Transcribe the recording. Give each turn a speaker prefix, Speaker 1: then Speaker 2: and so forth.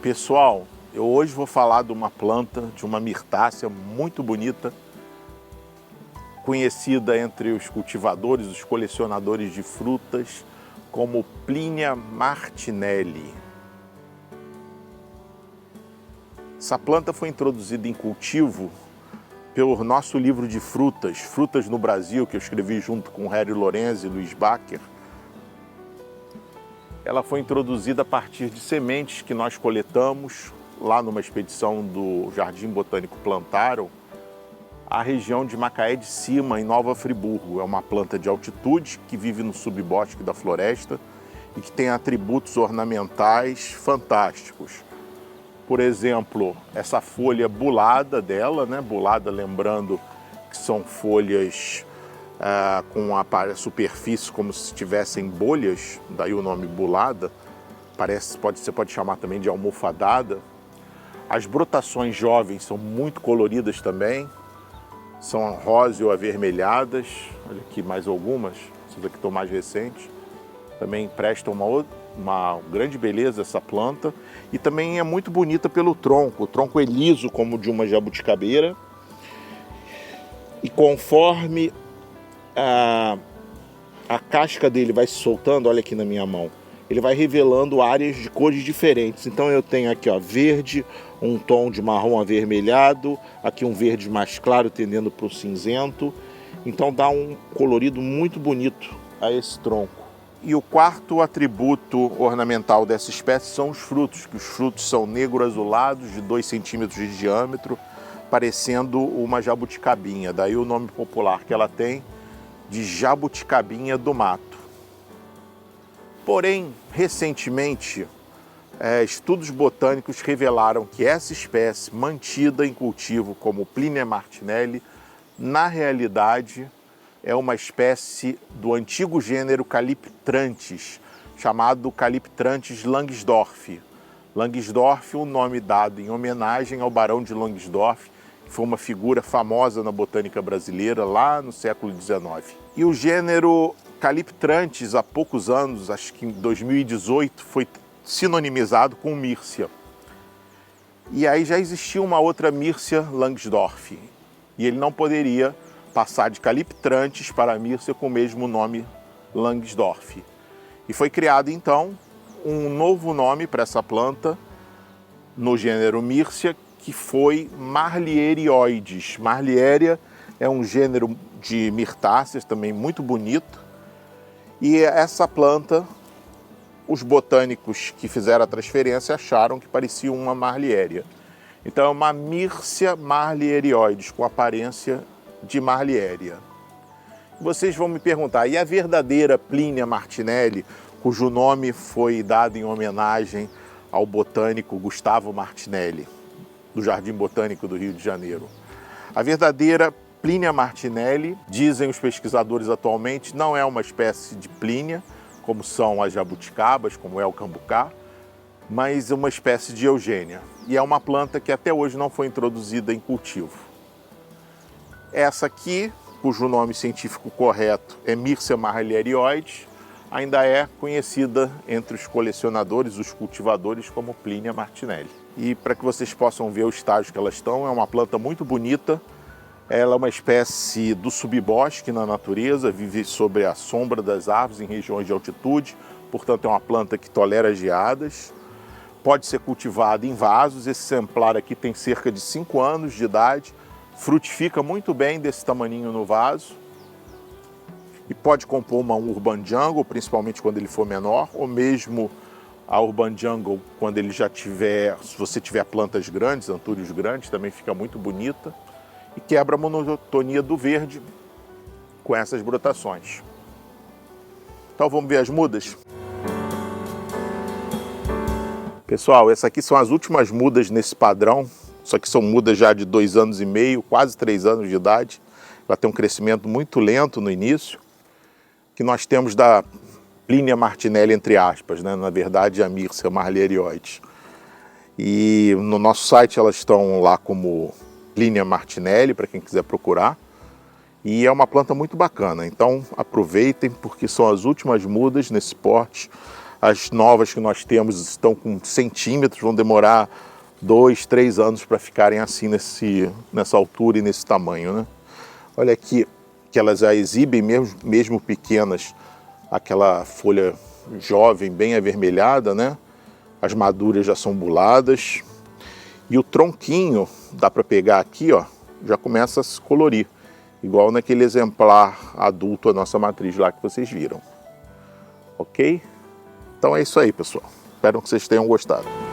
Speaker 1: Pessoal, eu hoje vou falar de uma planta, de uma mirtácea muito bonita, conhecida entre os cultivadores, os colecionadores de frutas, como Plinia martinelli. Essa planta foi introduzida em cultivo pelo nosso livro de frutas, Frutas no Brasil, que eu escrevi junto com Harry Lorenzi e Luiz Bacher. Ela foi introduzida a partir de sementes que nós coletamos lá numa expedição do Jardim Botânico Plantarum, a região de Macaé de Cima, em Nova Friburgo. É uma planta de altitude que vive no subbosque da floresta e que tem atributos ornamentais fantásticos. Por exemplo, essa folha bulada dela, né? Bulada, lembrando que são folhas com a superfície como se tivessem bolhas, daí o nome bulada, você pode chamar também de almofadada. As brotações jovens são muito coloridas também, são rosa ou avermelhadas. Olha aqui mais algumas, essas aqui estão mais recentes, também prestam uma grande beleza essa planta, e também é muito bonita pelo tronco. O tronco é liso como de uma jabuticabeira, e conforme a casca dele vai se soltando, olha aqui na minha mão, ele vai revelando áreas de cores diferentes. Então eu tenho aqui, ó, verde, um tom de marrom avermelhado, aqui um verde mais claro tendendo para o cinzento. Então dá um colorido muito bonito a esse tronco. E o quarto atributo ornamental dessa espécie são os frutos, que os frutos são negro-azulados, de 2 centímetros de diâmetro, parecendo uma jabuticabinha. Daí o nome popular que ela tem, de jabuticabinha do mato. Porém, recentemente, estudos botânicos revelaram que essa espécie, mantida em cultivo como Plinia martinelli, na realidade é uma espécie do antigo gênero Calyptrantis, chamado Calyptrantis langsdorffii. Langsdorff, um nome dado em homenagem ao Barão de Langsdorff, que foi uma figura famosa na botânica brasileira lá no século XIX. E o gênero Calyptrantis, há poucos anos, acho que em 2018, foi sinonimizado com Myrcia. E aí já existia uma outra Myrcia langsdorffii, e ele não poderia passar de Calyptrantis para Myrcia com o mesmo nome Langsdorff. E foi criado então um novo nome para essa planta no gênero Myrcia, que foi Marlierioides. Marlieria é um gênero de mirtáceas também muito bonito, e essa planta, os botânicos que fizeram a transferência acharam que parecia uma Marlieria. Então é uma Myrcia marlierioides, com aparência de Marlieria. Vocês vão me perguntar, e a verdadeira Plinia martinelli, cujo nome foi dado em homenagem ao botânico Gustavo Martinelli, do Jardim Botânico do Rio de Janeiro? A verdadeira Plinia martinelli, dizem os pesquisadores atualmente, não é uma espécie de Plinia, como são as jabuticabas, como é o cambucá, mas uma espécie de Eugênia. E é uma planta que até hoje não foi introduzida em cultivo. Essa aqui, cujo nome científico correto é Myrcia marlierioides, ainda é conhecida entre os colecionadores, os cultivadores, como Plinia martinelli. E para que vocês possam ver o estágio que elas estão, é uma planta muito bonita. Ela é uma espécie do subbosque na natureza, vive sob a sombra das árvores em regiões de altitude, portanto é uma planta que tolera geadas. Pode ser cultivada em vasos. Esse exemplar aqui tem cerca de 5 anos de idade, frutifica muito bem desse tamaninho no vaso e pode compor uma urban jungle, principalmente quando ele for menor, ou mesmo a urban jungle quando ele já tiver, se você tiver plantas grandes, antúrios grandes, também fica muito bonita e quebra a monotonia do verde com essas brotações. Então vamos ver as mudas? Pessoal, essas aqui são as últimas mudas nesse padrão. Isso aqui são mudas já de 2 anos e meio, quase 3 anos de idade. Ela tem um crescimento muito lento no início, que nós temos da Plinia martinelli, entre aspas, né? Na verdade, a Myrcia marlierioides. E no nosso site elas estão lá como Plinia martinelli, para quem quiser procurar. E é uma planta muito bacana, então aproveitem, porque são as últimas mudas nesse porte As novas que nós temos estão com centímetros, vão demorar 2, 3 anos para ficarem assim nessa altura e nesse tamanho, né? Olha aqui que elas já exibem mesmo pequenas aquela folha jovem bem avermelhada, né? As maduras já são buladas e o tronquinho, dá para pegar aqui, ó, já começa a se colorir, igual naquele exemplar adulto, a nossa matriz lá que vocês viram. Ok? Então é isso aí, pessoal. Espero que vocês tenham gostado.